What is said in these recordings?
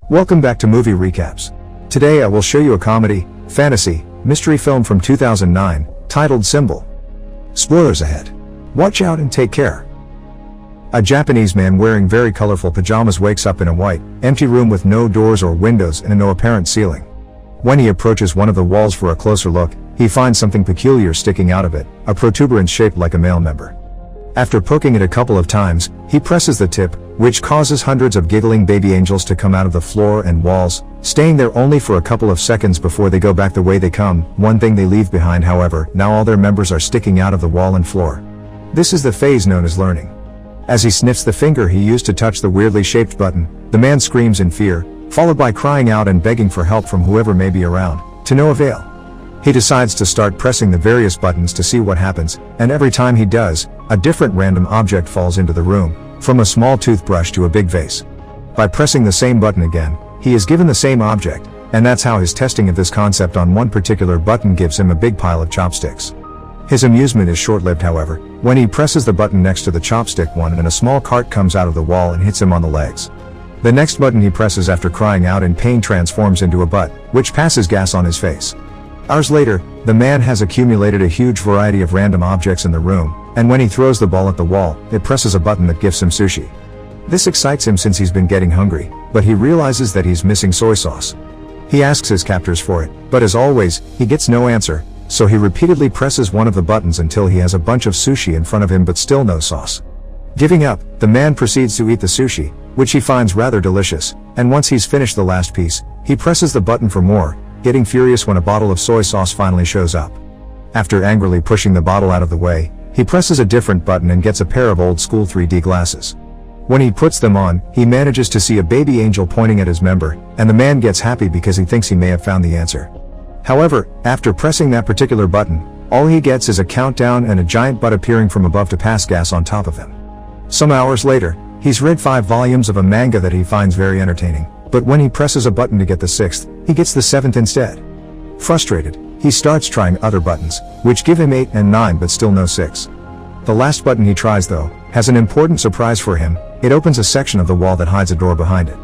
Welcome back to Movie Recaps. Today I will show you a comedy, fantasy, mystery film from 2009, titled Symbol. Spoilers ahead. Watch out and take care. A Japanese man wearing very colorful pajamas wakes up in a white, empty room with no doors or windows and no apparent ceiling. When he approaches one of the walls for a closer look, he finds something peculiar sticking out of it, a protuberance shaped like a male member. After poking it a couple of times, he presses the tip, which causes hundreds of giggling baby angels to come out of the floor and walls, staying there only for a couple of seconds before they go back the way they come. One thing they leave behind, however, now all their members are sticking out of the wall and floor. This is the phase known as learning. As he sniffs the finger he used to touch the weirdly shaped button, the man screams in fear, followed by crying out and begging for help from whoever may be around, to no avail. He decides to start pressing the various buttons to see what happens, and every time he does, a different random object falls into the room, from a small toothbrush to a big vase. By pressing the same button again, he is given the same object, and that's how his testing of this concept on one particular button gives him a big pile of chopsticks. His amusement is short-lived, however, when he presses the button next to the chopstick one and a small cart comes out of the wall and hits him on the legs. The next button he presses after crying out in pain transforms into a butt, which passes gas on his face. Hours later, the man has accumulated a huge variety of random objects in the room, and when he throws the ball at the wall, it presses a button that gives him sushi. This excites him since he's been getting hungry, but he realizes that he's missing soy sauce. He asks his captors for it, but as always, he gets no answer, so he repeatedly presses one of the buttons until he has a bunch of sushi in front of him but still no sauce. Giving up, the man proceeds to eat the sushi, which he finds rather delicious, and once he's finished the last piece, he presses the button for more, getting furious when a bottle of soy sauce finally shows up. After angrily pushing the bottle out of the way, he presses a different button and gets a pair of old school 3D glasses. When he puts them on, he manages to see a baby angel pointing at his member, and the man gets happy because he thinks he may have found the answer. However, after pressing that particular button, all he gets is a countdown and a giant butt appearing from above to pass gas on top of him. Some hours later, he's read 5 volumes of a manga that he finds very entertaining, but when he presses a button to get the 6th, he gets the 7th instead. Frustrated, he starts trying other buttons, which give him 8 and 9 but still no 6. The last button he tries, though, has an important surprise for him. It opens a section of the wall that hides a door behind it.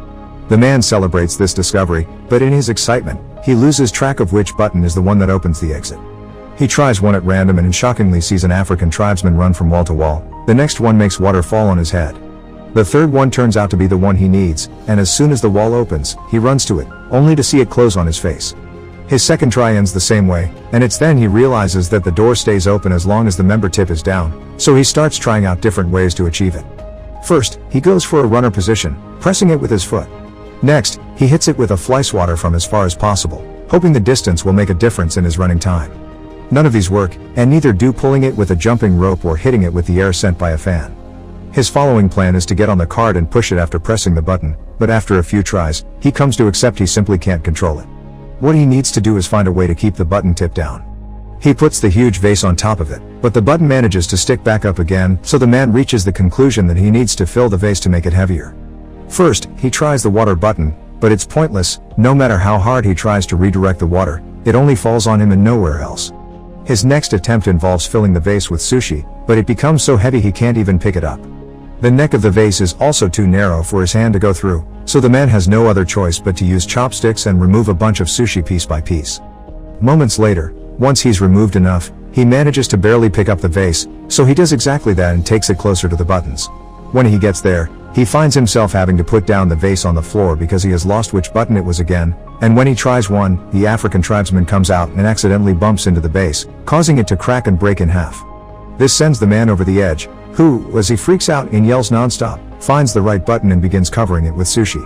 The man celebrates this discovery, but in his excitement, he loses track of which button is the one that opens the exit. He tries one at random and shockingly sees an African tribesman run from wall to wall. The next one makes water fall on his head. The third one turns out to be the one he needs, and as soon as the wall opens, he runs to it, only to see it close on his face. His second try ends the same way, and it's then he realizes that the door stays open as long as the member tip is down, so he starts trying out different ways to achieve it. First, he goes for a runner position, pressing it with his foot. Next, he hits it with a fly swatter from as far as possible, hoping the distance will make a difference in his running time. None of these work, and neither do pulling it with a jumping rope or hitting it with the air sent by a fan. His following plan is to get on the cart and push it after pressing the button, but after a few tries, he comes to accept he simply can't control it. What he needs to do is find a way to keep the button tip down. He puts the huge vase on top of it, but the button manages to stick back up again, so the man reaches the conclusion that he needs to fill the vase to make it heavier. First, he tries the water button, but it's pointless. No matter how hard he tries to redirect the water, it only falls on him and nowhere else. His next attempt involves filling the vase with sushi, but it becomes so heavy he can't even pick it up. The neck of the vase is also too narrow for his hand to go through, so the man has no other choice but to use chopsticks and remove a bunch of sushi piece by piece. Moments later, once he's removed enough, he manages to barely pick up the vase, so he does exactly that and takes it closer to the buttons. When he gets there, he finds himself having to put down the vase on the floor because he has lost which button it was again, and when he tries one, the African tribesman comes out and accidentally bumps into the base, causing it to crack and break in half. This sends the man over the edge, who, as he freaks out and yells non-stop, finds the right button and begins covering it with sushi.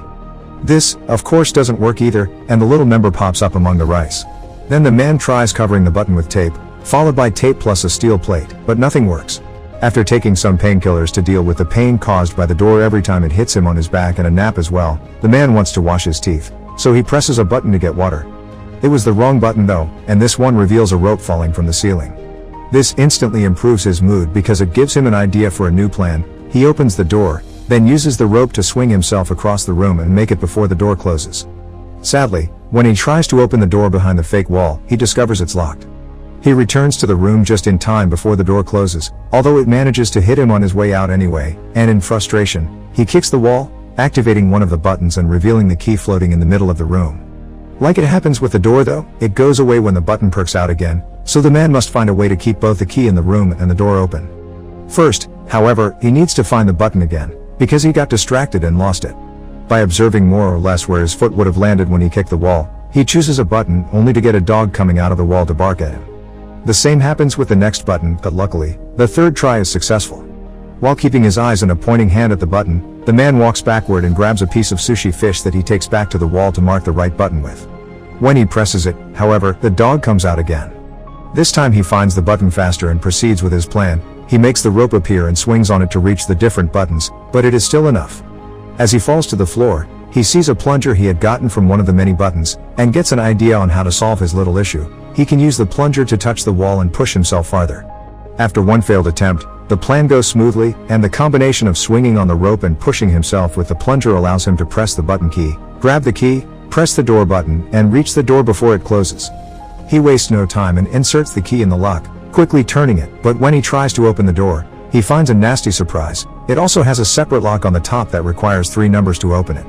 This, of course, doesn't work either, and the little member pops up among the rice. Then the man tries covering the button with tape, followed by tape plus a steel plate, but nothing works. After taking some painkillers to deal with the pain caused by the door every time it hits him on his back and a nap as well, the man wants to wash his teeth, so he presses a button to get water. It was the wrong button though, and this one reveals a rope falling from the ceiling. This instantly improves his mood because it gives him an idea for a new plan. He opens the door, then uses the rope to swing himself across the room and make it before the door closes. Sadly, when he tries to open the door behind the fake wall, he discovers it's locked. He returns to the room just in time before the door closes, although it manages to hit him on his way out anyway, and in frustration, he kicks the wall, activating one of the buttons and revealing the key floating in the middle of the room. Like it happens with the door though, it goes away when the button perks out again, so the man must find a way to keep both the key in the room and the door open. First, however, he needs to find the button again, because he got distracted and lost it. By observing more or less where his foot would have landed when he kicked the wall, he chooses a button only to get a dog coming out of the wall to bark at him. The same happens with the next button, but luckily, the third try is successful. While keeping his eyes and a pointing hand at the button, the man walks backward and grabs a piece of sushi fish that he takes back to the wall to mark the right button with. When he presses it, however, the dog comes out again. This time he finds the button faster and proceeds with his plan. He makes the rope appear and swings on it to reach the different buttons, but it is still enough. As he falls to the floor, he sees a plunger he had gotten from one of the many buttons, and gets an idea on how to solve his little issue. He can use the plunger to touch the wall and push himself farther. After one failed attempt, the plan goes smoothly, and the combination of swinging on the rope and pushing himself with the plunger allows him to press the button key, grab the key, press the door button, and reach the door before it closes. He wastes no time and inserts the key in the lock, quickly turning it, but when he tries to open the door, he finds a nasty surprise. It also has a separate lock on the top that requires 3 numbers to open it.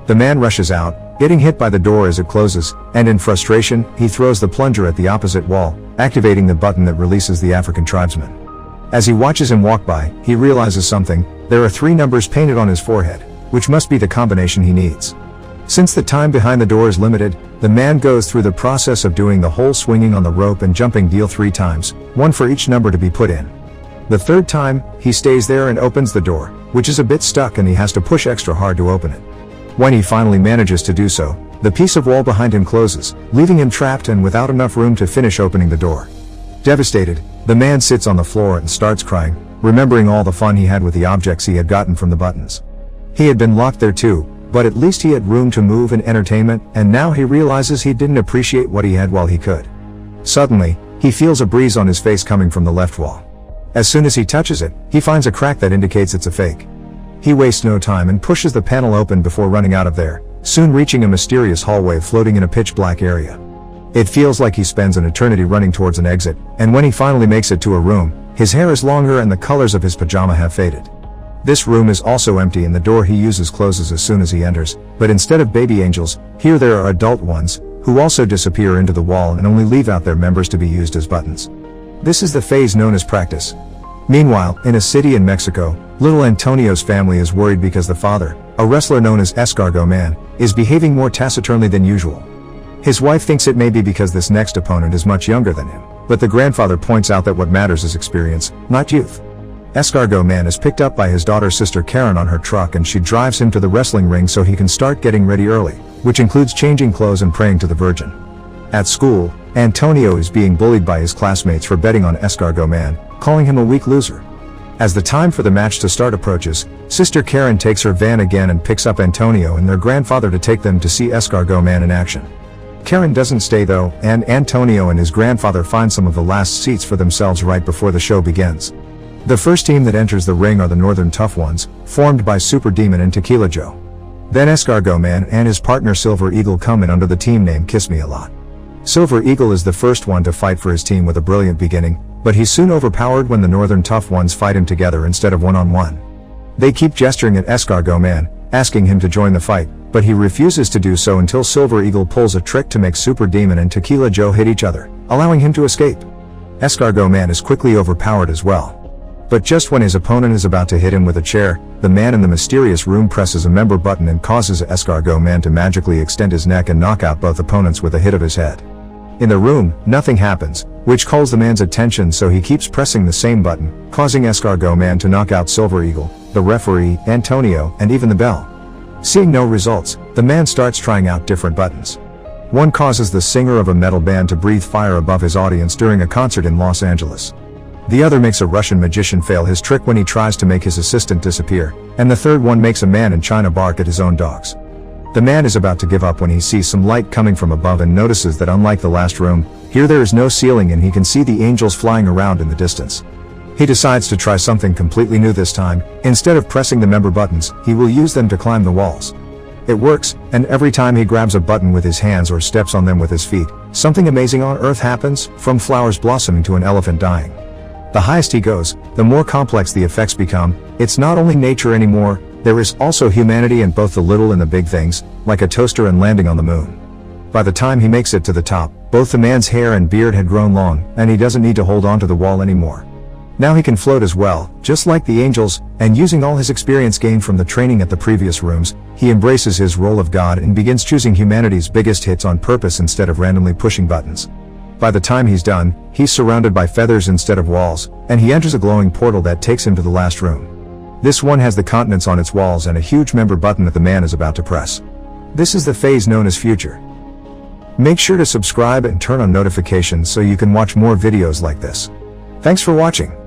The man rushes out, getting hit by the door as it closes, and in frustration, he throws the plunger at the opposite wall, activating the button that releases the African tribesman. As he watches him walk by, he realizes something. There are 3 numbers painted on his forehead, which must be the combination he needs. Since the time behind the door is limited, the man goes through the process of doing the whole swinging on the rope and jumping deal 3 times, 1 for each number to be put in. The 3rd time, he stays there and opens the door, which is a bit stuck and he has to push extra hard to open it. When he finally manages to do so, the piece of wall behind him closes, leaving him trapped and without enough room to finish opening the door. Devastated, the man sits on the floor and starts crying, remembering all the fun he had with the objects he had gotten from the buttons. He had been locked there too, but at least he had room to move and entertainment, and now he realizes he didn't appreciate what he had while he could. Suddenly, he feels a breeze on his face coming from the left wall. As soon as he touches it, he finds a crack that indicates it's a fake. He wastes no time and pushes the panel open before running out of there, soon reaching a mysterious hallway floating in a pitch-black area. It feels like he spends an eternity running towards an exit, and when he finally makes it to a room, his hair is longer and the colors of his pajama have faded. This room is also empty and the door he uses closes as soon as he enters, but instead of baby angels, here there are adult ones, who also disappear into the wall and only leave out their members to be used as buttons. This is the phase known as practice. Meanwhile, in a city in Mexico, little Antonio's family is worried because the father, a wrestler known as Escargot Man, is behaving more taciturnly than usual. His wife thinks it may be because this next opponent is much younger than him, but the grandfather points out that what matters is experience, not youth. Escargot Man is picked up by his daughter's sister Karen on her truck and she drives him to the wrestling ring so he can start getting ready early, which includes changing clothes and praying to the Virgin. At school, Antonio is being bullied by his classmates for betting on Escargot Man, calling him a weak loser. As the time for the match to start approaches, Sister Karen takes her van again and picks up Antonio and their grandfather to take them to see Escargot Man in action. Karen doesn't stay though, and Antonio and his grandfather find some of the last seats for themselves right before the show begins. The first team that enters the ring are the Northern Tough Ones, formed by Super Demon and Tequila Joe. Then Escargot Man and his partner Silver Eagle come in under the team name Kiss Me A Lot. Silver Eagle is the first one to fight for his team with a brilliant beginning, but he's soon overpowered when the Northern Tough Ones fight him together instead of one-on-one. They keep gesturing at Escargot Man, asking him to join the fight, but he refuses to do so until Silver Eagle pulls a trick to make Super Demon and Tequila Joe hit each other, allowing him to escape. Escargot Man is quickly overpowered as well. But just when his opponent is about to hit him with a chair, the man in the mysterious room presses a member button and causes Escargot Man to magically extend his neck and knock out both opponents with a hit of his head. In the room, nothing happens, which calls the man's attention, so he keeps pressing the same button, causing Escargot Man to knock out Silver Eagle, the referee, Antonio, and even the bell. Seeing no results, the man starts trying out different buttons. One causes the singer of a metal band to breathe fire above his audience during a concert in Los Angeles. The other makes a Russian magician fail his trick when he tries to make his assistant disappear, and the third one makes a man in China bark at his own dogs. The man is about to give up when he sees some light coming from above and notices that unlike the last room, here there is no ceiling and he can see the angels flying around in the distance. He decides to try something completely new this time. Instead of pressing the member buttons, he will use them to climb the walls. It works, and every time he grabs a button with his hands or steps on them with his feet, something amazing on earth happens, from flowers blossoming to an elephant dying. The highest he goes, the more complex the effects become. It's not only nature anymore, There is also humanity in both the little and the big things, like a toaster and landing on the moon. By the time he makes it to the top, both the man's hair and beard had grown long, and he doesn't need to hold on to the wall anymore. Now he can float as well, just like the angels, and using all his experience gained from the training at the previous rooms, he embraces his role of God and begins choosing humanity's biggest hits on purpose instead of randomly pushing buttons. By the time he's done, he's surrounded by feathers instead of walls, and he enters a glowing portal that takes him to the last room. This one has the continents on its walls and a huge member button that the man is about to press. This is the phase known as future. Make sure to subscribe and turn on notifications so you can watch more videos like this. Thanks for watching.